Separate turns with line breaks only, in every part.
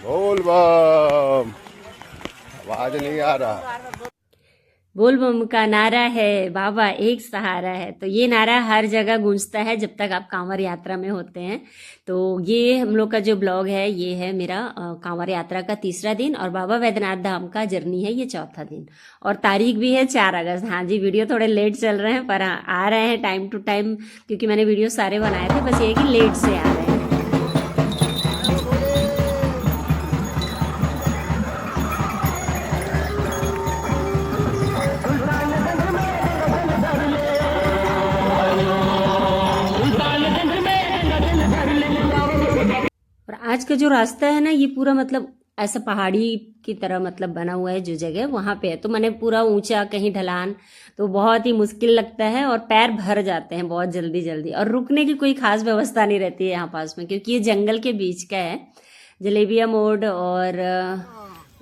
बोल बम। आवाज नहीं आ रहा।
बोल बम का नारा है बाबा एक सहारा है। तो ये नारा हर जगह गूंजता है जब तक आप कांवड़ यात्रा में होते हैं। तो ये हम लोग का जो ब्लॉग है ये है मेरा कांवड़ यात्रा का तीसरा दिन और बाबा वैद्यनाथ धाम का जर्नी है ये चौथा दिन। और तारीख भी है 4 अगस्त। हाँ जी, वीडियो थोड़े लेट चल रहे हैं पर हाँ, आ रहे हैं टाइम टू टाइम, क्योंकि मैंने वीडियो सारे बनाए थे, बस ये कि लेट से आ रहे हैं। और आज का जो रास्ता है ना ये पूरा मतलब ऐसा पहाड़ी की तरह मतलब बना हुआ है। जो जगह वहां पे है तो मैंने पूरा ऊंचा, कहीं ढलान, तो बहुत ही मुश्किल लगता है और पैर भर जाते हैं बहुत जल्दी जल्दी। और रुकने की कोई खास व्यवस्था नहीं रहती है यहाँ पास में, क्योंकि ये जंगल के बीच का है। जलेबिया मोड़ और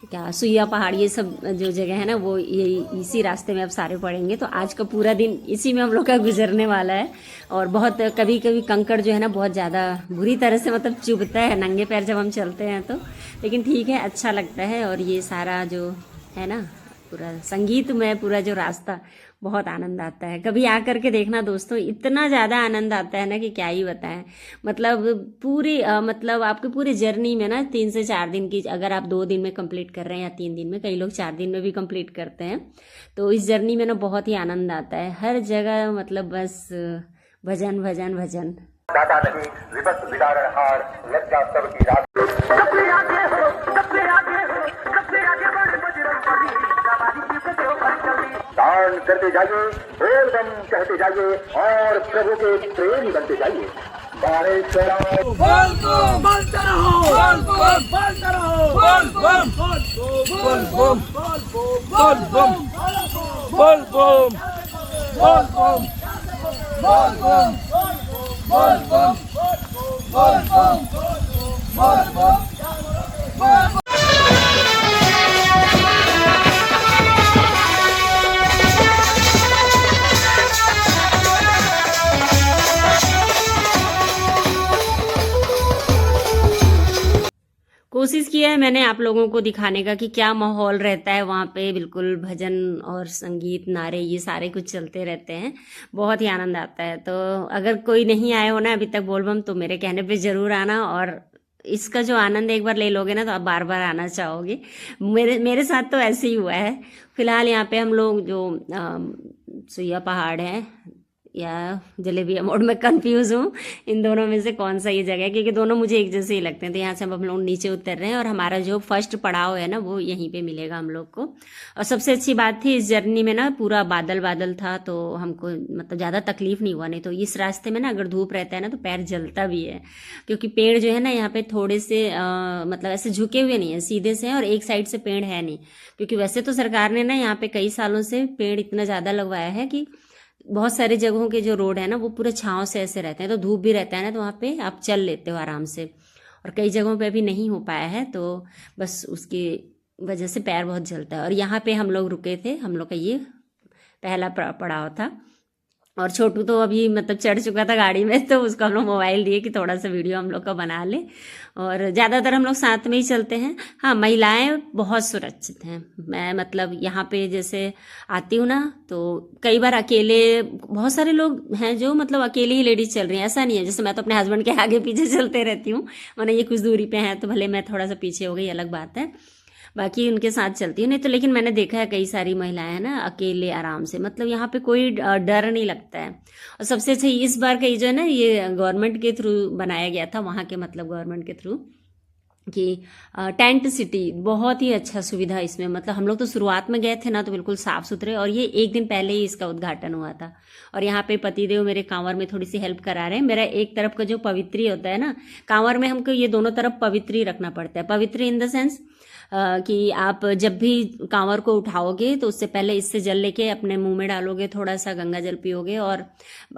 क्या सुइया पहाड़, ये सब जो जगह है ना वो ये इसी रास्ते में अब सारे पड़ेंगे। तो आज का पूरा दिन इसी में हम लोग का गुजरने वाला है। और बहुत कभी कभी कंकड़ जो है ना बहुत ज़्यादा बुरी तरह से मतलब चुभता है नंगे पैर जब हम चलते हैं तो, लेकिन ठीक है, अच्छा लगता है। और ये सारा जो है ना पूरा संगीत में पूरा जो रास्ता, बहुत आनंद आता है। कभी आ करके देखना दोस्तों, इतना ज़्यादा आनंद आता है ना कि क्या ही बताएं। मतलब पूरी मतलब आपके पूरे जर्नी में ना 3 से 4 दिन की, अगर आप 2 दिन में कंप्लीट कर रहे हैं या 3 दिन में, कई लोग 4 दिन में भी कंप्लीट करते हैं, तो इस जर्नी में ना बहुत ही आनंद आता है हर जगह। मतलब बस भजन भजन भजन।
दाता नहीं विपत विदारण हार लज्जा सब की रात दान करते जाइए, बोल बम कहते जाइए और प्रभु के प्रेमी बनते जाइए। बारे चढ़ाओ, बोल बम बोलते रहो, बोल बम बोलते रहो, बोल बम बोल बम बोल बम बोल बम बोल बम बोल बम बोल बम बोल बम बोल बम।
कोशिश किया है मैंने आप लोगों को दिखाने का कि क्या माहौल रहता है वहाँ पे। बिल्कुल भजन और संगीत, नारे, ये सारे कुछ चलते रहते हैं, बहुत ही आनंद आता है। तो अगर कोई नहीं आए हो ना अभी तक बोलबम, तो मेरे कहने पे ज़रूर आना। और इसका जो आनंद एक बार ले लोगे ना तो आप बार बार आना चाहोगे। मेरे साथ तो ऐसे ही हुआ है। फिलहाल यहाँ पे हम लोग जो सुइया पहाड़ है या जलेबिया मोड़ में कंफ्यूज हूँ इन दोनों में से कौन सा ये जगह है, क्योंकि दोनों मुझे एक जैसे ही लगते हैं। तो यहाँ से हम लोग नीचे उतर रहे हैं और हमारा जो फर्स्ट पड़ाव है ना वो यहीं पे मिलेगा हम लोग को। और सबसे अच्छी बात थी इस जर्नी में ना पूरा बादल बादल था, तो हमको मतलब ज़्यादा तकलीफ नहीं हुआ। नहीं तो इस रास्ते में ना अगर धूप रहता है ना तो पैर जलता भी है, क्योंकि पेड़ जो है ना यहाँ पे थोड़े से मतलब ऐसे झुके हुए नहीं है, सीधे से हैं और एक साइड से पेड़ है नहीं। क्योंकि वैसे तो सरकार ने ना यहाँ पे कई सालों से पेड़ इतना ज़्यादा लगवाया है कि बहुत सारे जगहों के जो रोड है ना वो पूरे छांव से ऐसे रहते हैं, तो धूप भी रहता है ना तो वहाँ पे आप चल लेते हो आराम से। और कई जगहों पे अभी नहीं हो पाया है, तो बस उसकी वजह से पैर बहुत जलता है। और यहाँ पे हम लोग रुके थे, हम लोग का ये पहला पड़ाव था। और छोटू तो अभी मतलब चढ़ चुका था गाड़ी में, तो उसको हम लोग मोबाइल दिए कि थोड़ा सा वीडियो हम लोग का बना ले। और ज़्यादातर हम लोग साथ में ही चलते हैं। हाँ, महिलाएं बहुत सुरक्षित हैं। मैं मतलब यहाँ पे जैसे आती हूँ ना तो कई बार अकेले, बहुत सारे लोग हैं जो मतलब अकेले ही लेडीज चल रही हैं, ऐसा नहीं है। जैसे मैं तो अपने हस्बैंड के आगे पीछे चलते रहती हूँ, वरना ये कुछ दूरी पे हैं तो भले मैं थोड़ा सा पीछे हो गई अलग बात है, बाकी उनके साथ चलती हूँ। नहीं तो लेकिन मैंने देखा है कई सारी महिलाएं हैं ना अकेले आराम से, मतलब यहाँ पे कोई डर नहीं लगता है। और सबसे अच्छा इस बार का ये जो है ना ये गवर्नमेंट के थ्रू बनाया गया था, वहाँ के मतलब गवर्नमेंट के थ्रू कि टेंट सिटी, बहुत ही अच्छा सुविधा इसमें। मतलब हम लोग तो शुरुआत में गए थे ना तो बिल्कुल साफ सुथरे, और ये एक दिन पहले ही इसका उद्घाटन हुआ था। और यहाँ पे पतिदेव मेरे कांवर में थोड़ी सी हेल्प करा रहे हैं। मेरा एक तरफ का जो पवित्री होता है ना कांवर में, हमको ये दोनों तरफ पवित्री रखना पड़ता है। पवित्री इन द सेंस कि आप जब भी कांवर को उठाओगे तो उससे पहले इससे जल लेके अपने मुंह में डालोगे, थोड़ा सा गंगा जल पियोगे और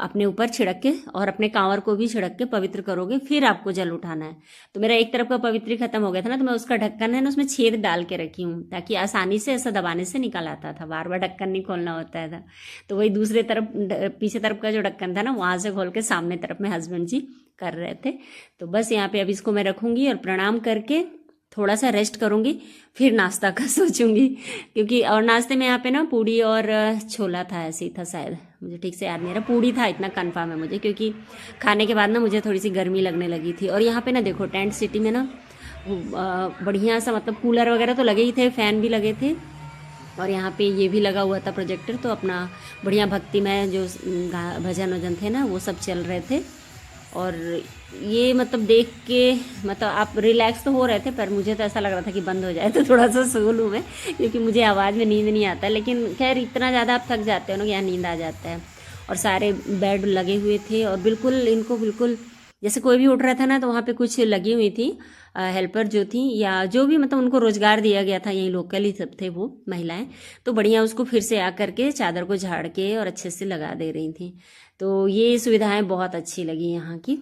अपने ऊपर छिड़क के और अपने कांवर को भी छिड़क के पवित्र करोगे, फिर आपको जल उठाना है। तो मेरा एक तरफ का पवित्री खत्म हो गया था ना, तो मैं उसका ढक्कन है ना उसमें छेद डाल के रखी हूँ, ताकि आसानी से ऐसा दबाने से निकल आता था, बार बार ढक्कन नहीं खोलना होता था। तो वही दूसरे तरफ पीछे तरफ का जो ढक्कन था ना, वहाँ से खोल के सामने तरफ में हस्बैंड जी कर रहे थे। तो बस यहाँ पे अब इसको मैं रखूँगी और प्रणाम करके थोड़ा सा रेस्ट करूँगी, फिर नाश्ता का सोचूंगी। क्योंकि और नाश्ते में यहाँ पे ना पूड़ी और छोला था, ऐसे ही था शायद, मुझे ठीक से याद नहीं रहा। पूड़ी था, इतना कंफर्म है मुझे, क्योंकि खाने के बाद ना मुझे थोड़ी सी गर्मी लगने लगी थी। और यहाँ पे ना देखो टेंट सिटी में ना बढ़िया सा, मतलब कूलर वगैरह तो लगे ही थे, फ़ैन भी लगे थे, और यहाँ पे ये भी लगा हुआ था प्रोजेक्टर। तो अपना बढ़िया भक्ति में जो भजन वजन थे ना वो सब चल रहे थे। और ये मतलब देख के मतलब आप रिलैक्स तो हो रहे थे, पर मुझे तो ऐसा लग रहा था कि बंद हो जाए तो थोड़ा सा सो लूँ मैं, क्योंकि मुझे आवाज़ में नींद नहीं आता। लेकिन खैर इतना ज़्यादा आप थक जाते हो ना कि यहाँ नींद आ जाता है। और सारे बेड लगे हुए थे, और बिल्कुल इनको बिल्कुल जैसे कोई भी उठ रहा था ना, तो वहाँ पे कुछ लगी हुई थी हेल्पर जो थी, या जो भी मतलब उनको रोज़गार दिया गया था, यहीं लोकल ही सब थे वो महिलाएं, तो बढ़िया उसको फिर से आ करके चादर को झाड़ के और अच्छे से लगा दे रही थी। तो ये सुविधाएं बहुत अच्छी लगी यहाँ की।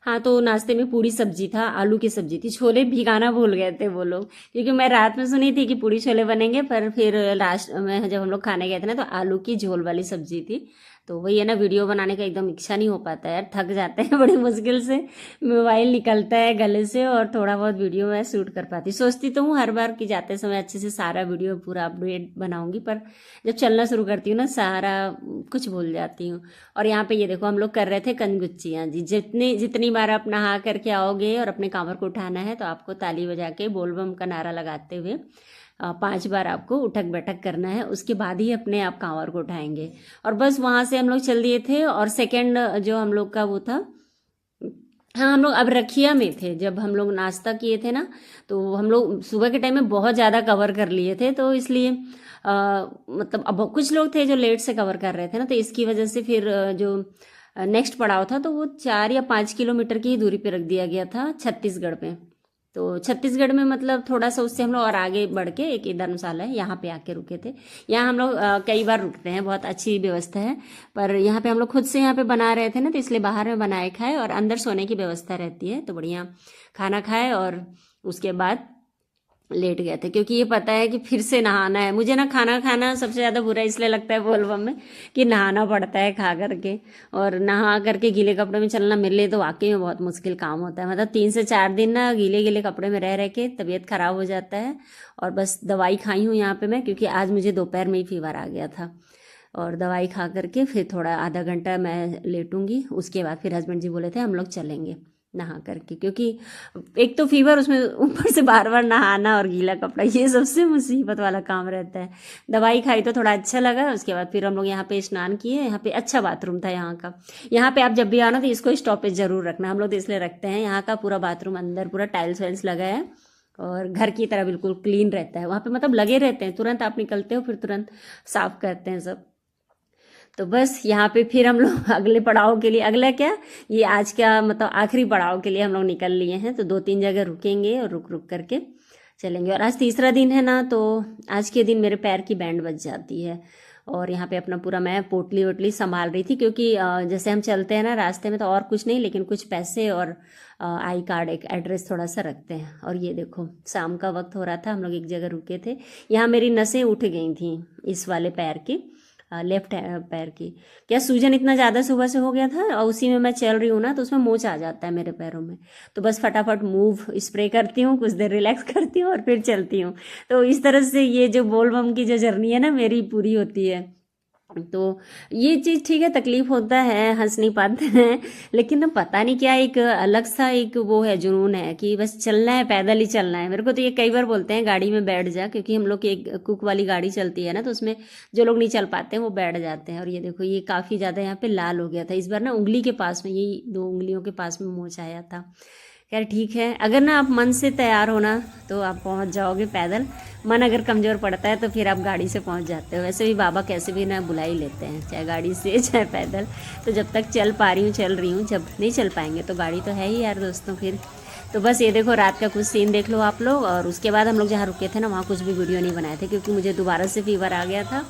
हाँ, तो नाश्ते में पूड़ी सब्जी था, आलू की सब्जी थी। छोले भिगाना भूल गए थे वो लोग, क्योंकि मैं रात में सुनी थी कि पूड़ी छोले बनेंगे, पर फिर लास्ट में जब हम लोग खाने गए थे ना, तो आलू की झोल वाली सब्जी थी। तो वही है ना, वीडियो बनाने का एकदम इच्छा नहीं हो पाता है यार, थक जाते हैं बड़ी मुश्किल से, मोबाइल निकलता है गले से, और थोड़ा बहुत वीडियो मैं शूट कर पाती। सोचती तो हूँ हर बार कि जाते समय अच्छे से सारा वीडियो पूरा अपडेट बनाऊंगी, पर जब चलना शुरू करती हूँ ना, सारा कुछ भूल जाती हूँ। और यहाँ पे ये देखो हम लोग कर रहे थे कंजगुच्चियाँ जी। जितनी बार आप नहा करके आओगे और अपने कांवर को उठाना है, तो आपको ताली बजा के बोल बम का नारा लगाते हुए 5 बार आपको उठक बैठक करना है, उसके बाद ही अपने आप कांवर को उठाएंगे। और बस वहाँ से हम लोग चल दिए थे। और सेकंड जो हम लोग का वो था, हाँ, हम लोग अब रखिया में थे। जब हम लोग नाश्ता किए थे ना, तो हम लोग सुबह के टाइम में बहुत ज़्यादा कवर कर लिए थे, तो इसलिए मतलब अब कुछ लोग थे जो लेट से कवर कर रहे थे ना, तो इसकी वजह से फिर जो नेक्स्ट पड़ाव था, तो वो 4 या 5 किलोमीटर की ही दूरी पे रख दिया गया था, छत्तीसगढ़ पे। तो छत्तीसगढ़ में मतलब थोड़ा सा उससे हम लोग और आगे बढ़ के एक धर्मशाला है, यहाँ पे आके रुके थे। यहाँ हम लोग कई बार रुकते हैं, बहुत अच्छी व्यवस्था है। पर यहाँ पे हम लोग खुद से यहाँ पे बना रहे थे ना, तो इसलिए बाहर में बनाए खाए, और अंदर सोने की व्यवस्था रहती है। तो बढ़िया खाना खाए और उसके बाद लेट गए थे, क्योंकि ये पता है कि फिर से नहाना है। मुझे ना खाना खाना सबसे ज़्यादा बुरा इसलिए लगता है बोलबम में, कि नहाना पड़ता है खा करके, और नहा करके गीले कपड़े में चलना मेरे लिए तो वाकई में बहुत मुश्किल काम होता है। मतलब 3 से 4 दिन ना गीले गीले कपड़े में रह रह के तबीयत खराब हो जाता है। और बस दवाई खाई हूँ यहाँ पे मैं, क्योंकि आज मुझे दोपहर में ही फीवर आ गया था, और दवाई खा करके फिर थोड़ा आधा घंटा मैं लेटूंगी। उसके बाद फिर हस्बैंड जी बोले थे हम लोग चलेंगे नहा करके, क्योंकि एक तो फीवर, उसमें ऊपर से बार बार नहाना और गीला कपड़ा, ये सबसे मुसीबत वाला काम रहता है। दवाई खाई तो थोड़ा अच्छा लगा। उसके बाद फिर हम लोग यहाँ पे स्नान किए। यहाँ पे अच्छा बाथरूम था यहाँ का। यहाँ पे आप जब भी आना तो इसको स्टॉपेज जरूर रखना, हम लोग तो इसलिए रखते हैं। यहाँ का पूरा बाथरूम अंदर पूरा टाइल्स वाइल्स लगा है, और घर की तरह बिल्कुल क्लीन रहता है। वहाँ पे मतलब लगे रहते हैं, तुरंत आप निकलते हो फिर तुरंत साफ करते हैं सब। तो बस यहाँ पे फिर हम लोग अगले पड़ाव के लिए, अगला क्या, ये आज का मतलब आखिरी पड़ाव के लिए हम लोग निकल लिए हैं। तो 2-3 जगह रुकेंगे और रुक रुक करके चलेंगे। और आज तीसरा दिन है ना, तो आज के दिन मेरे पैर की बैंड बज जाती है। और यहाँ पे अपना पूरा मैं पोटली वोटली संभाल रही थी, क्योंकि जैसे हम चलते हैं ना रास्ते में, तो और कुछ नहीं, लेकिन कुछ पैसे और आई कार्ड, एक एड्रेस थोड़ा सा रखते हैं। और ये देखो शाम का वक्त हो रहा था, हम लोग एक जगह रुके थे। यहाँ मेरी नसें उठ गई थी इस वाले पैर की, लेफ्ट पैर की। क्या सूजन इतना ज़्यादा सुबह से हो गया था, और उसी में मैं चल रही हूँ ना, तो उसमें मोच आ जाता है मेरे पैरों में। तो बस फटाफट मूव स्प्रे करती हूँ, कुछ देर रिलैक्स करती हूँ और फिर चलती हूँ। तो इस तरह से ये जो बोल बम की जो जर्नी है ना मेरी पूरी होती है। तो ये चीज़ ठीक है, तकलीफ होता है, हंस नहीं पाते हैं, लेकिन ना पता नहीं क्या एक अलग सा एक वो है, जुनून है कि बस चलना है, पैदल ही चलना है। मेरे को तो ये कई बार बोलते हैं गाड़ी में बैठ जा, क्योंकि हम लोग की एक कुक वाली गाड़ी चलती है ना, तो उसमें जो लोग नहीं चल पाते हैं वो बैठ जाते हैं। और ये देखो ये काफ़ी ज़्यादा यहाँ पे लाल हो गया था इस बार ना, उंगली के पास में, यही 2 उंगलियों के पास में मोच आया था। खैर ठीक है, अगर ना आप मन से तैयार होना तो आप पहुंच जाओगे पैदल। मन अगर कमज़ोर पड़ता है तो फिर आप गाड़ी से पहुंच जाते हो। वैसे भी बाबा कैसे भी ना बुला ही लेते हैं, चाहे गाड़ी से चाहे पैदल। तो जब तक चल पा रही हूँ चल रही हूँ, जब नहीं चल पाएंगे तो गाड़ी तो है ही यार दोस्तों फिर। तो बस ये देखो रात का कुछ सीन देख लो आप लोग। और उसके बाद हम लोग जहाँ रुके थे ना, वहाँ कुछ भी वीडियो नहीं बनाए थे, क्योंकि मुझे दोबारा से फीवर आ गया था।